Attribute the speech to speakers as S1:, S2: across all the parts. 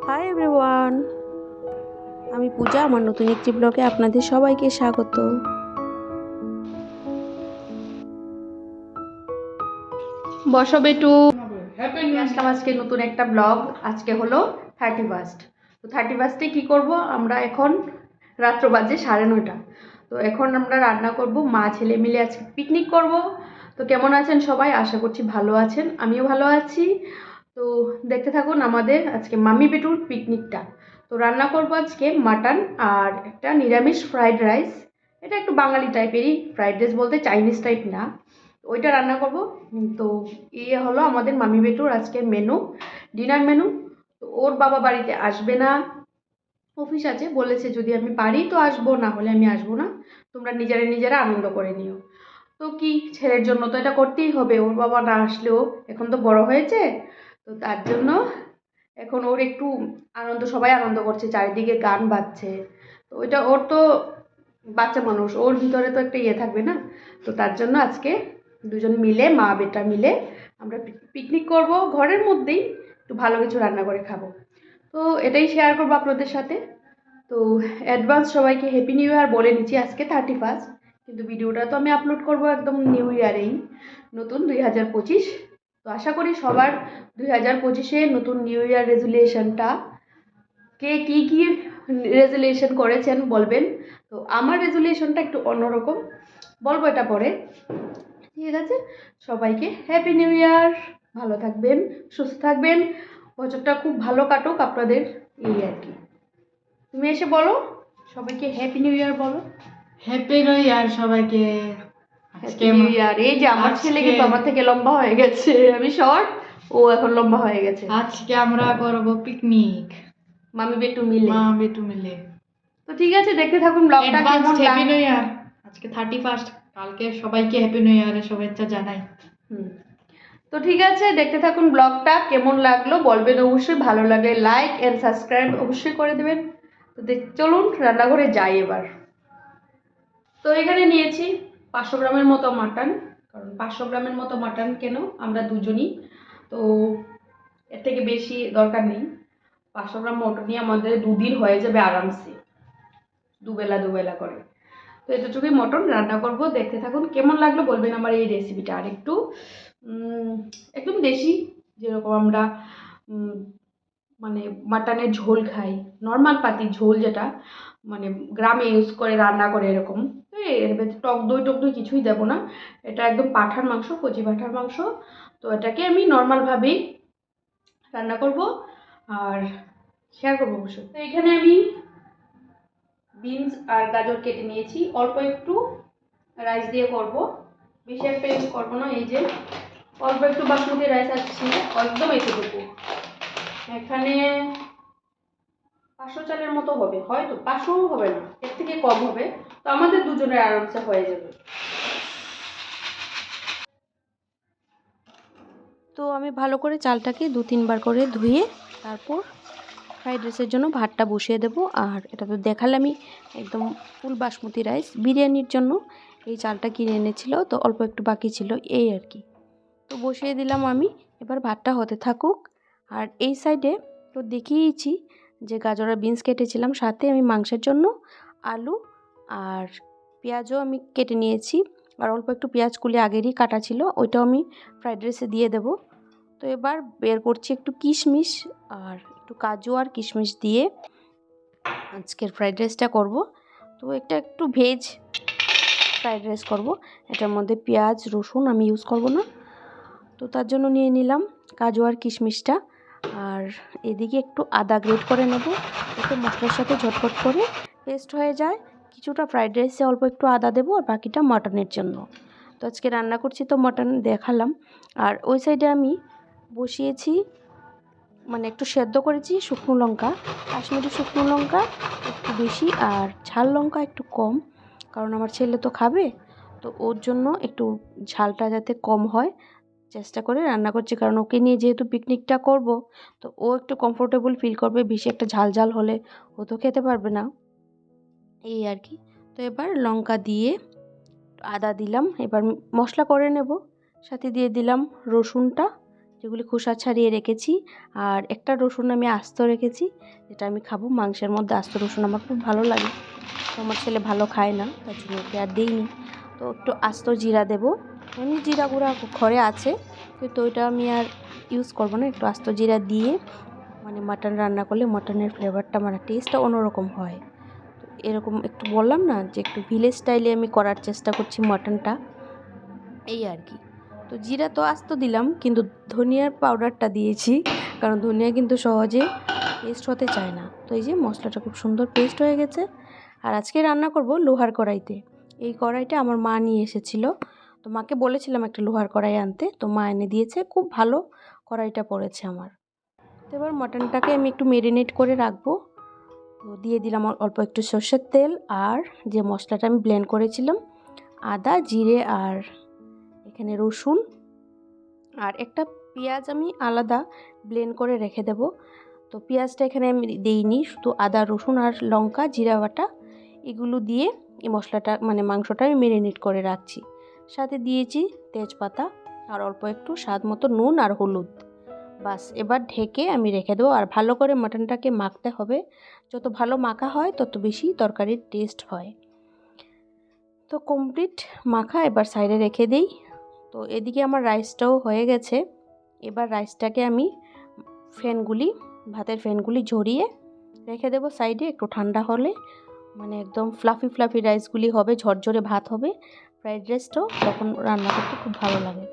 S1: Hi everyone, আমি পূজা। আমার নতুন একটি ব্লগে আপনাদের সবাইকে স্বাগত। বসো বেটু। আসলাম আজকে নতুন একটা ব্লগ। আজকে হলো 31st। তো 31স্টে কী করব আমরা, এখন রাত্র বাজে 9:30। তো এখন আমরা রান্না করব, মা ছেলে মিলে আজকে পিকনিক করব। তো কেমন আছেন সবাই? আশা করছি ভালো আছেন, আমিও ভালো আছি। তো দেখতে থাকুন আমাদের আজকে মাম্মি বেটুর পিকনিকটা। তো রান্না করব আজকে মাটন আর একটা নিরামিষ ফ্রাইড রাইস। এটা একটু বাঙালি টাইপেরই ফ্রাইড রাইস, বলতে চাইনিজ টাইপ না। ওইটা রান্না করব। তো ইয়ে হলো আমাদের মাম্মি বেটুর আজকের মেনু, ডিনার মেনু। তো ওর বাবা বাড়িতে আসবে না, অফিস আছে, বলেছে যদি আমি পারি তো আসবো, না হলে আমি আসবো না, তোমরা নিজেরা আনন্দ করে নিও। তো কি, ছেলের জন্য তো এটা করতেই হবে, ওর বাবা না আসলেও এখন তো বড় হয়েছে। তো তার জন্য এখন ওর একটু আনন্দ, সবাই আনন্দ করছে, চারিদিকে গান বাজছে। তো ওইটা ওর তো বাচ্চা মানুষ, ওর ভিতরে তো একটা ইয়ে থাকবে না। তো তার জন্য আজকে দুজন মিলে, মা বেটা মিলে আমরা পিকনিক করব ঘরের মধ্যেই, একটু ভালো কিছু রান্না করে খাবো। তো এটাই শেয়ার করবো আপনাদের সাথে। তো অ্যাডভান্স সবাইকে হ্যাপি নিউ ইয়ার বলে নিচ্ছি। আজকে 31, কিন্তু ভিডিওটা তো আমি আপলোড করব একদম নিউ ইয়ারেই, নতুন 2025। তো আশা করি সবার 2025-এ নতুন নিউ ইয়ার রেজুলেশনটা, কে কী কী রেজুলেশন করেছেন বলবেন। তো আমার রেজুলেশনটা একটু অন্যরকম, বলবো এটা পরে। ঠিক আছে, সবাইকে হ্যাপি নিউ ইয়ার। ভালো থাকবেন, সুস্থ থাকবেন, বছরটা খুব ভালো কাটুক আপনাদের, এই আর কি। তুমি এসে বলো, সবাইকে হ্যাপি নিউ ইয়ার বলো।
S2: হ্যাপি নিউ ইয়ার সবাইকে।
S1: Happy new year. এই যে আমার ছেলে কিন্তু আমার থেকে লম্বা হয়ে গেছে, আমি শর্ট, ও এখন লম্বা হয়ে গেছে।
S2: আজকে আমরা করব পিকনিক,
S1: মামি বেটু মিলে।
S2: মা বেটু মিলে।
S1: তো ঠিক আছে, দেখতে থাকুন ব্লগটা। কেমন
S2: হ্যাপি নিউ ইয়ার। আজকে 31, কালকে সবাইকে হ্যাপি নিউ ইয়ারের শুভেচ্ছা জানাই।
S1: তো ঠিক আছে, দেখতে থাকুন ব্লগটা। কেমন লাগলো বলবেন অবশ্যই, ভালো লাগলে লাইক এন্ড সাবস্ক্রাইব অবশ্যই করে দেবেন। তো চলুন রান্নাঘরে যাই এবার। তো এখানে নিয়েছি 500 গ্রামের মতো মাটন, কারণ 500 গ্রামের মতো মাটন কেন, আমরা দুজনই তো, এর থেকে বেশি দরকার নেই। 500 গ্রাম মটন নিয়ে আমাদের 2 দিন হয়ে যাবে আরামসে, দুবেলা করে। তো এতটুকুই মটন রান্না করব, দেখতে থাকুন। কেমন লাগলো বলবেন আমার এই রেসিপিটা। আর একটু একদম দেশি, যেরকম আমরা মানে মাটনের ঝোল খাই, নর্মাল পাতি ঝোল, যেটা মানে গ্রামে ইউজ করে রান্না করে এরকম। তো এর ভেতরে টক দই কিছুই দেবো না। এটা একদম পাঁঠার মাংস, কচি পাঁঠার মাংস। তো এটাকে আমি নর্মালভাবেই রান্না করব আর শেয়ার করবো অবশ্যই। তো এখানে আমি বিনস আর গাজর কেটে নিয়েছি, অল্প একটু রাইস দিয়ে করব, বেশি একটা ইউজ করবো না। এই যে অল্প একটু বাসমতি রাইস আছে, একদম এতটুকু। এখানে 500 চালের মতো হবে, হয়তো 500 হবে না, এর থেকে কম হবে। তো আমাদের দুজনের আরামসে হয়ে যাবে। তো আমি ভালো করে চালটাকে 2-3 বার করে ধুয়ে তারপর ফ্রাইড রাইসের জন্য ভাতটা বসিয়ে দেবো। আর এটা তো দেখালে আমি একদম ফুল বাসমতি রাইস, বিরিয়ানির জন্য এই চালটা কিনে এনেছিল, তো অল্প একটু বাকি ছিল, এই আর কি। তো বসিয়ে দিলাম আমি, এবার ভাতটা হতে থাকুক। আর এই সাইডে তো দেখিয়েছি যে গাজর আর বিনস কেটেছিলাম, সাথে আমি মাংসের জন্য আলু আর পেঁয়াজও আমি কেটে নিয়েছি। আর অল্প একটু পেঁয়াজ কুলি আগেরই কাটা ছিল, ওইটাও আমি ফ্রাইড রাইসে দিয়ে দেবো। তো এবার বের করছি একটু কিশমিশ, আর একটু কাজু আর কিশমিশ দিয়ে আজকের ফ্রাইড রাইসটা করব। তো এটা একটু ভেজ ফ্রাইড রাইস করব, এটার মধ্যে পেঁয়াজ রসুন আমি ইউজ করব না। তো তার জন্য নিয়ে নিলাম কাজু আর কিশমিশটা। আর এদিকে একটু আদা গ্রেট করে নেব, যাতে মশলার সাথে ঝটপট করে পেস্ট হয়ে যায়। কিছুটা ফ্রাইড রাইসে অল্প একটু আদা দেবো, আর বাকিটা মাটনের জন্য। তো আজকে রান্না করছি তো মাটন দেখালাম। আর ওই সাইডে আমি বসিয়েছি, মানে একটু সেদ্ধ করেছি শুকনো লঙ্কা, কাশ্মীরি শুকনো লঙ্কা একটু বেশি, আর ঝাল লঙ্কা একটু কম, কারণ আমার ছেলে তো খাবে। তো ওর জন্য একটু ঝালটা যাতে কম হয় চেষ্টা করে রান্না করছি, কারণ ওকে নিয়ে যেহেতু পিকনিকটা করব, তো ও একটু কমফোর্টেবল ফিল করবে। বেশি একটা ঝাল হলে ও তো খেতে পারবে না, এই আর কি। তো এবার লঙ্কা দিয়ে আদা দিলাম, এবার মশলা করে নেব। সাথে দিয়ে দিলাম রসুনটা, যেগুলি খোসা ছাড়িয়ে রেখেছি। আর একটা রসুন আমি আস্ত রেখেছি, যেটা আমি খাবো। মাংসের মধ্যে আস্ত রসুন আমার খুব ভালো লাগে, তো আমার ছেলে ভালো খায় না, তার জন্য ওকে আর দিইনি। তো একটু আস্ত জিরা দেবো। এমনি জিরা গুঁড়া ঘরে আছে, কিন্তু ওইটা আমি আর ইউজ করবো না। একটু আস্ত জিরা দিয়ে মানে মাটন রান্না করলে মাটনের ফ্লেভারটা মানে টেস্টটা অন্যরকম হয়। তো এরকম একটু বললাম না যে একটু ভিলেজ স্টাইলে আমি করার চেষ্টা করছি মাটনটা, এই আর কি। তো জিরা তো আস্ত দিলাম, কিন্তু ধনিয়ার পাউডারটা দিয়েছি, কারণ ধনিয়া কিন্তু সহজে পেস্ট হতে চায় না। তো এই যে মশলাটা খুব সুন্দর পেস্ট হয়ে গেছে। আর আজকে রান্না করব লোহার কড়াইতে। এই কড়াইটা আমার মা নিয়ে এসেছিল, তো মাকে বলেছিলাম একটা লোহার কড়াই আনতে, তো মা এনে দিয়েছে। খুব ভালো কড়াইটা পড়েছে আমার। তো এবার মটনটাকে আমি একটু মেরিনেট করে রাখবো। তো দিয়ে দিলাম অল্প একটু সর্ষের তেল, আর যে মশলাটা আমি ব্লেন্ড করেছিলাম, আদা, জিরে, আর এখানে রসুন, আর একটা পেঁয়াজ আমি আলাদা ব্লেন্ড করে রেখে দেব। তো পেঁয়াজটা এখানে আমি দিইনি, শুধু আদা, রসুন আর লঙ্কা, জিরা বাটা এগুলো দিয়ে এই মশলাটা মানে মাংসটা আমি মেরিনেট করে রাখছি। সাথে দিয়েছি তেজপাতা আর অল্প একটু স্বাদ মতো নুন আর হলুদ। বাস, এবার ঢেকে আমি রেখে দেবো। আর ভালো করে মাটনটাকে মাখতে হবে, যত ভালো মাখা হয় তত বেশি তরকারির টেস্ট হয়। তো কমপ্লিট মাখা, এবার সাইডে রেখে দিই। তো এদিকে আমার রাইসটাও হয়ে গেছে। এবার রাইসটাকে আমি ভাতের ফ্যানগুলি ঝরিয়ে রেখে দেবো সাইডে। একটু ঠান্ডা হলে মানে একদম ফ্লাফি ফ্লাফি রাইসগুলি হবে, ঝরঝরে ভাত হবে। ফ্রাইড রাইসটাও তখন রান্না করতে খুব ভালো লাগে।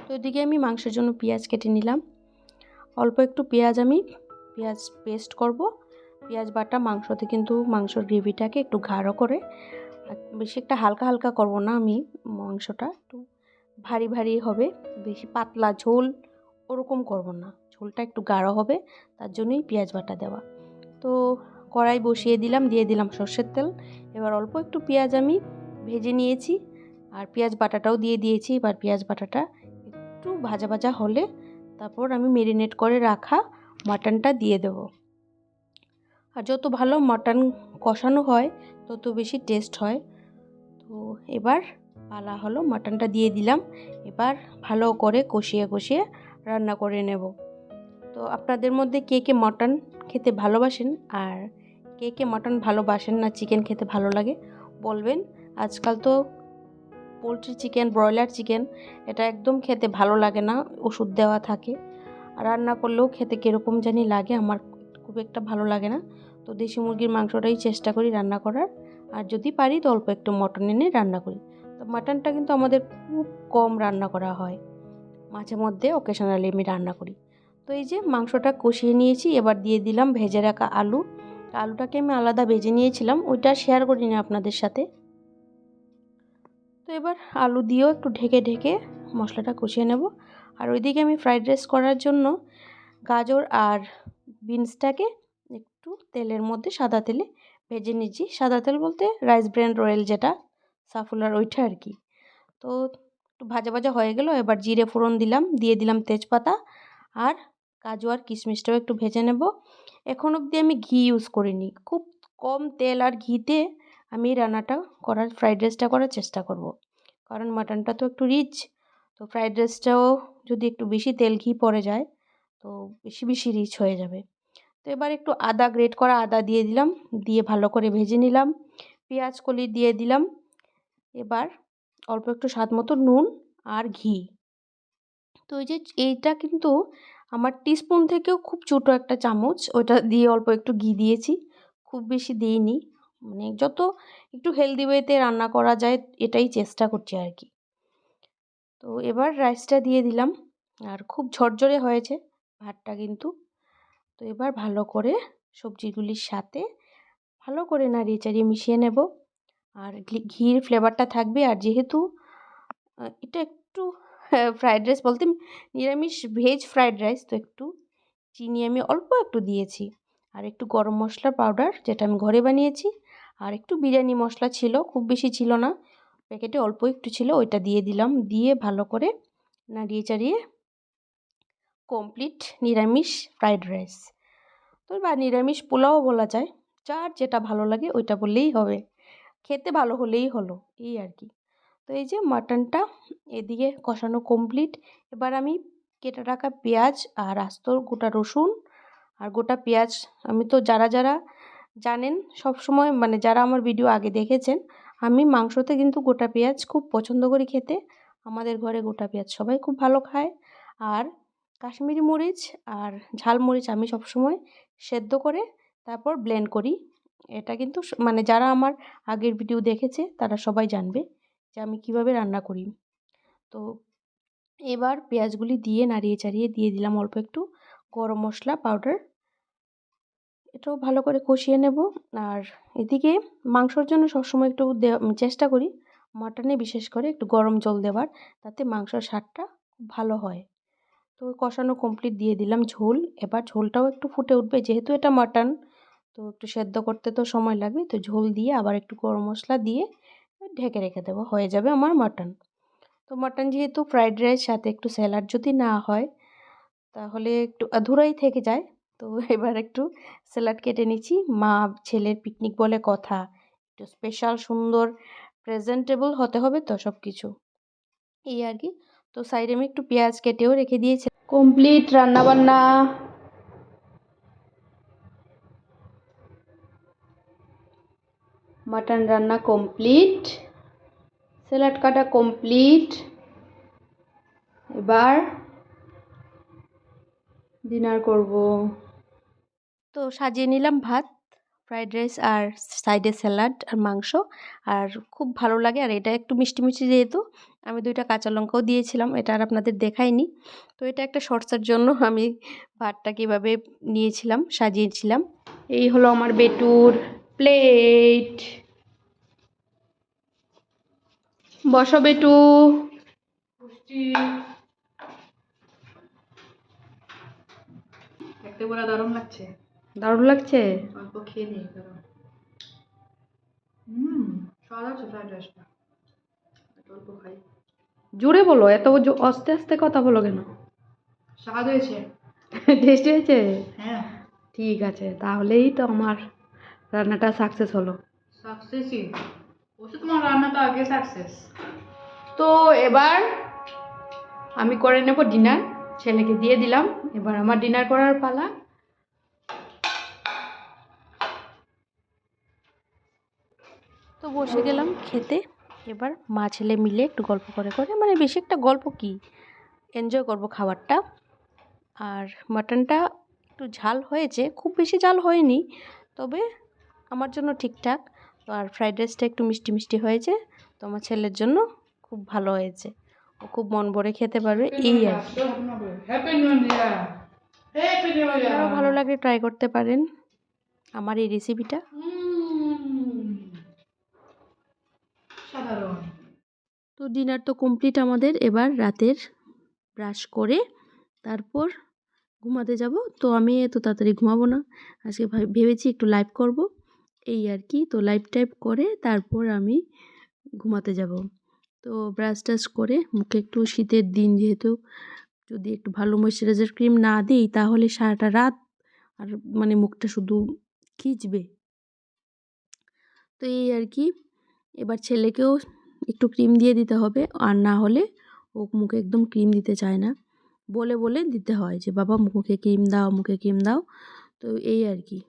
S1: তো এদিকে আমি মাংসের জন্য পেঁয়াজ কেটে নিলাম। অল্প একটু পেঁয়াজ পেস্ট করব। পেঁয়াজ বাটা মাংসতে কিন্তু মাংসর গ্রেভিটাকে একটু গাঢ় করে, বেশি একটা হালকা হালকা করব না আমি, মাংসটা একটু ভারী ভারী হবে, বেশি পাতলা ঝোল ওরকম করব না, ঝোলটা একটু গাঢ় হবে, তার জন্যই পেঁয়াজ বাটা দেওয়া। তো কড়াই বসিয়ে দিলাম, দিয়ে দিলাম সর্ষের তেল। এবার অল্প একটু পেঁয়াজ আমি ভেজে নিয়েছি, আর পেঁয়াজ বাটাটাও দিয়ে দিয়েছি। এবার পেঁয়াজ বাটাটা একটু ভাজা ভাজা হলে তারপর আমি মেরিনেট করে রাখা মাটনটা দিয়ে দেব। আর যত ভালো মাটন কষানো হয় তত বেশি টেস্ট হয়। তো এবার পালা হলো, মাটনটা দিয়ে দিলাম। এবার ভালো করে কষিয়ে কষিয়ে রান্না করে নেব। তো আপনাদের মধ্যে কে কে মাটন খেতে ভালোবাসেন, আর কে কে মাটন ভালোবাসেন না, চিকেন খেতে ভালো লাগে বলবেন। আজকাল তো পোলট্রি চিকেন, ব্রয়লার চিকেন এটা একদম খেতে ভালো লাগে না, ওষুধ দেওয়া থাকে। আর রান্না করলেও খেতে কীরকম জানি লাগে, আমার খুব একটা ভালো লাগে না। তো দেশি মুরগির মাংসটাই চেষ্টা করি রান্না করার, আর যদি পারি তো অল্প একটু মটন এনে রান্না করি। তো মাটনটা কিন্তু আমাদের খুব কম রান্না করা হয়, মাঝে মধ্যে অকেশনালি আমি রান্না করি। তো এই যে মাংসটা কষিয়ে নিয়েছি, এবার দিয়ে দিলাম ভেজে রাখা আলু। আলুটাকে আমি আলাদা ভেজে নিয়েছিলাম, ওইটা শেয়ার করিনি আপনাদের সাথে। তো এবার আলু দিয়েও একটু ঢেকে ঢেকে মশলাটা কষিয়ে নেব। আর ওইদিকে আমি ফ্রাইড রাইস করার জন্য গাজর আর বিনসটাকে একটু তেলের মধ্যে সাদা তেলে ভেজে নিচ্ছি। সাদা তেল বলতে রাইস ব্র্যান রয়েল, যেটা সাফুলার, ওইটা আর কি। তো একটু ভাজা ভাজা হয়ে গেল, এবার জিরে ফোড়ন দিলাম, দিয়ে দিলাম তেজপাতা, আর কাজু আর কিশমিশটাও একটু ভেজে নেব। এখন অবধি আমি ঘি ইউজ করিনি, খুব কম তেল আর ঘিতে আমি ফ্রাইড রাইসটা করার চেষ্টা করব। কারণ মাটনটা তো একটু রিচ, তো ফ্রাইড রাইসটাও যদি একটু বেশি তেল ঘি পড়ে যায় তো বেশি বেশি রিচ হয়ে যাবে। তো এবার একটু গ্রেট করা আদা দিয়ে দিলাম, দিয়ে ভালো করে ভেজে নিলাম। পেঁয়াজ কলি দিয়ে দিলাম। এবার অল্প একটু স্বাদ মতো নুন আর ঘি। তো এইটা কিন্তু আমার টিস্পুন থেকেও খুব ছোটো একটা চামচ, ওটা দিয়ে অল্প একটু ঘি দিয়েছি, খুব বেশি দিইনি। মানে যত একটু হেলদি ওয়েতে রান্না করা যায় এটাই চেষ্টা করছি আর কি। তো এবার রাইসটা দিয়ে দিলাম, আর খুব ঝরঝরে হয়েছে ভাতটা কিন্তু। তো এবার ভালো করে সবজিগুলির সাথে ভালো করে নাড়িয়ে চাড়িয়ে মিশিয়ে নেব। আর ঘির ফ্লেভারটা থাকবে, আর যেহেতু এটা একটু ফ্রাইড রাইস বলতে নিরামিষ ভেজ ফ্রাইড রাইস, তো একটু চিনি আমি অল্প একটু দিয়েছি, আর একটু গরম মশলার পাউডার যেটা আমি ঘরে বানিয়েছি, আর একটু বিরিয়ানি মশলা ছিল, খুব বেশি ছিল না, প্যাকেটে অল্প একটু ছিল, ওইটা দিয়ে দিলাম। দিয়ে ভালো করে নাড়িয়ে চাড়িয়ে কমপ্লিট নিরামিষ ফ্রাইড রাইস, তো বা নিরামিষ পোলাও বলা যায়, যার যেটা ভালো লাগে ওইটা বললেই হবে, খেতে ভালো হলেই হলো, এই আর কি। তো এই যে মাটনটা এদিকে কষানো কমপ্লিট। এবার আমি কেটে রাখা পেঁয়াজ আর আস্ত গোটা রসুন আর গোটা পেঁয়াজ। আমি তো যারা যারা জানেন সব সময় মানে যারা আমার ভিডিও আগে দেখেছেন, আমি মাংসতে কিন্তু গোটা পেঁয়াজ খুব পছন্দ করি খেতে। আমাদের ঘরে গোটা পেঁয়াজ সবাই খুব ভালো খায়। আর কাশ্মীরি মরিচ আর ঝাল মরিচ আমি সবসময় সেদ্ধ করে তারপর ব্লেন্ড করি। এটা কিন্তু মানে যারা আমার আগের ভিডিও দেখেছে তারা সবাই জানবে যে আমি কিভাবে রান্না করি। তো এবার পেঁয়াজগুলি দিয়ে নাড়িয়ে চাড়িয়ে দিয়ে দিলাম অল্প একটু গরম মশলা পাউডার। এটাও ভালো করে কষিয়ে নেব। আর এদিকে মাংসর জন্য সবসময় একটু চেষ্টা করি মাটনে বিশেষ করে একটু গরম জল দেওয়ার, তাতে মাংসর স্বাদটা খুব ভালো হয়। তো কষানো কমপ্লিট, দিয়ে দিলাম ঝোল। এবার ঝোলটাও একটু ফুটে উঠবে, যেহেতু এটা মাটন তো একটু সেদ্ধ করতে তো সময় লাগবে। তো ঝোল দিয়ে আবার একটু গরম মশলা দিয়ে ঢেকে রেখে দেবো, হয়ে যাবে আমার মাটন। তো মাটন যেহেতু ফ্রাইড রাইস সাথে একটু স্যালাড যদি না হয় তাহলে একটু আধুরাই থেকে যায়। তো এবার একটু স্যালাড কেটে নিচ্ছি। মা ছেলের পিকনিক বলে কথা, একটু স্পেশাল সুন্দর প্রেজেন্টেবল হতে হবে তো সব কিছু, এই আর কি। তো সাইডে আমি একটু পেঁয়াজ কেটেও রেখে দিয়েছি। কমপ্লিট রান্নাবান্না, মাটন রান্না কমপ্লিট, স্যালাড কাটা কমপ্লিট। এবার ডিনার করব। তো সাজিয়ে নিলাম ভাত, ফ্রাইড রাইস আর সাইডে স্যালাড আর মাংস। আর খুব ভালো লাগে। আর এটা একটু মিষ্টি মিষ্টি যেহেতু আমি 2টা কাঁচা লঙ্কাও দিয়েছিলাম, এটা আর আপনাদের দেখাইনি। তো এটা একটা শর্টসের জন্য আমি ভাতটা কীভাবে নিয়েছিলাম সাজিয়েছিলাম। এই হলো আমার বেটুর প্লেট। বসো বেটু।
S2: দেখতে পুরো দারুণ লাগছে।
S1: দারুণ লাগছে।
S2: অল্প খেয়ে নিই কারণ স্বাদ আছে ফ্রাইড রাইসটা। অল্প খাই।
S1: জোরে বলো, এত আস্তে আস্তে কথা বলো কেন?
S2: স্বাদ হয়েছে।
S1: টেস্টি হয়েছে?
S2: হ্যাঁ,
S1: ঠিক আছে, তাহলেই তো আমার রান্নাটা সাকসেস হলো।
S2: সাকসেসই। অবশ্য তোমার রান্না তো আগে সাকসেস।
S1: তো এবার আমি করে নেব ডিনার, ছেলেকে দিয়ে দিলাম। এবার আমার ডিনার করার পালা। তো বসে গেলাম খেতে। এবার মা ছেলে মিলে একটু গল্প করে করে, মানে বেশি একটা গল্প কি, এনজয় করব খাবারটা। আর মাটনটা একটু ঝাল হয়েছে, খুব বেশি ঝাল হয়নি, তবে আমার জন্য ঠিকঠাক। তো আর ফ্রাইড রাইসটা একটু মিষ্টি মিষ্টি হয়েছে, তো আমার ছেলের জন্য খুব ভালো হয়েছে, ও খুব মন ভরে খেতে পারবে, এই আর কি। আপনারাও ভালো লাগলে ট্রাই করতে পারেন আমার এই রেসিপিটা।
S2: সাধারণ।
S1: তো ডিনার তো কমপ্লিট আমাদের। এবার রাতের ব্রাশ করে তারপর ঘুমাতে যাব। তো আমি এত তাড়াতাড়ি ঘুমাবো না, আজকে ভেবেছি একটু লাইভ করব, এই আর কি। তো লাইভ টাইপ করে তারপর আমি ঘুমাতে যাব। তো ব্রাশ টাশ করে মুখে একটু, শীতের দিন যেহেতু, যদি একটু ভালো ময়শ্চারাইজার ক্রিম না দিই তাহলে সারাটা রাত আর মানে মুখটা শুধু খিঁচবে। তো এই আর কি। এবার ছেলেকেও একটু ক্রিম দিয়ে দিতে হবে, আর না হলে ও মুখে একদম ক্রিম দিতে চায় না, বলে বলে দিতে হয় যে বাবা মুখে ক্রিম দাও, মুখে ক্রিম দাও। তো এই আর কি।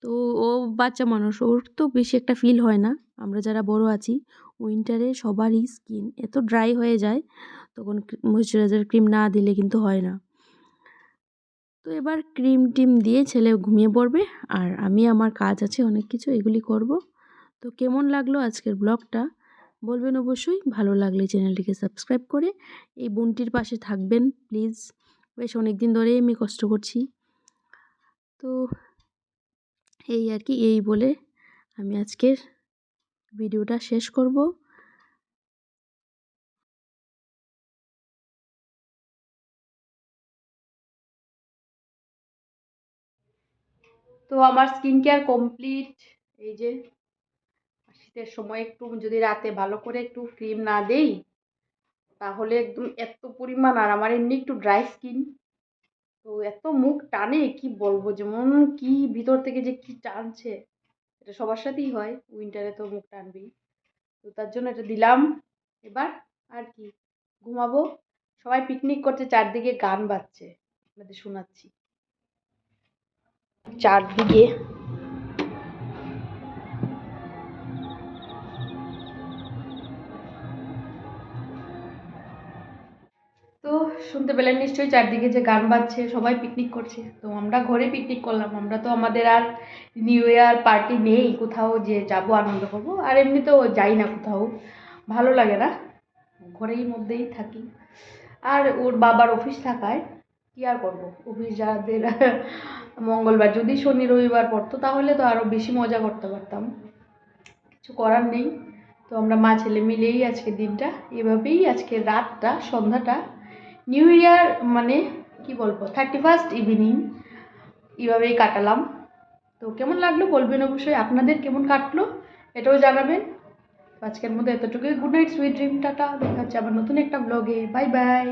S1: তো ও বাচ্চা মানুষ, ওর তো বেশি একটা ফিল হয় না। আমরা যারা বড় আছি, উইন্টারে সবারই স্কিন এত ড্রাই হয়ে যায়, তখন ময়শ্চারাইজার ক্রিম না দিলে কিন্তু হয় না। তো এবার ক্রিম টিম দিয়ে ছেলে ঘুমিয়ে পড়বে, আর আমি আমার কাজ আছে অনেক কিছু, এগুলি করব। তো কেমন লাগলো আজকের ব্লগটা বলবেন অবশ্যই। ভালো লাগলে চ্যানেলটিকে সাবস্ক্রাইব করে এই বোনটির পাশে থাকবেন প্লিজ। বেশ অনেক দিন ধরেই আমি কষ্ট করছি। তো এই আর কি, এই বলে আমি আজকের ভিডিওটা শেষ করব। তো আমার স্কিন কেয়ার কমপ্লিট। এই যে শীতের সময় একটু যদি রাতে ভালো করে একটু ক্রিম না দেই তাহলে একদম এত পরিমাণ, আর আমার এমনি একটু ড্রাই স্কিন, তো এত মুখ টানে কি বলবো, যেমন কি ভিতর থেকে যে কি টানছে, এটা সবার সাথেই হয়, উইন্টারে তো মুখ টানবেই। তো তার জন্য এটা দিলাম। এবার আর কি ঘুমাবো, সবাই পিকনিক করছে, চারদিকে গান বাজছে, আপনাদের শোনাচ্ছি। চারদিকে তো শুনতে পেলেন নিশ্চয়ই, চারদিকে যে গান বাজছে, সবাই পিকনিক করছে। তো আমরা ঘরে পিকনিক করলাম, আমরা তো আমাদের আর নিউ ইয়ার পার্টি নেই কোথাও যে যাবো আনন্দ করবো, আর এমনিতেও যাই না কোথাও, ভালো লাগে না, ঘরের মধ্যেই থাকি। আর ওর বাবার অফিস থাকায় কি আর করবো, অফিস যাদের মঙ্গলবার, যদি শনি রবিবার পড়তো তাহলে তো আরও বেশি মজা করতে পারতাম, কিছু করার নেই। তো আমরা মা ছেলে মিলেই আজকে দিনটা, এভাবেই আজকে রাতটা, সন্ধ্যাটা, নিউ ইয়ার মানে কি বলবো, 31st ইভিনিং এভাবেই কাটালাম। তো কেমন লাগলো বলবেন অবশ্যই, আপনাদের কেমন কাটলো এটাও জানাবেন। তো আজকের মধ্যে এতটুকুই, good night, sweet dream, tata, দেখা হচ্ছে আবার নতুন একটা ব্লগে, বাই বাই।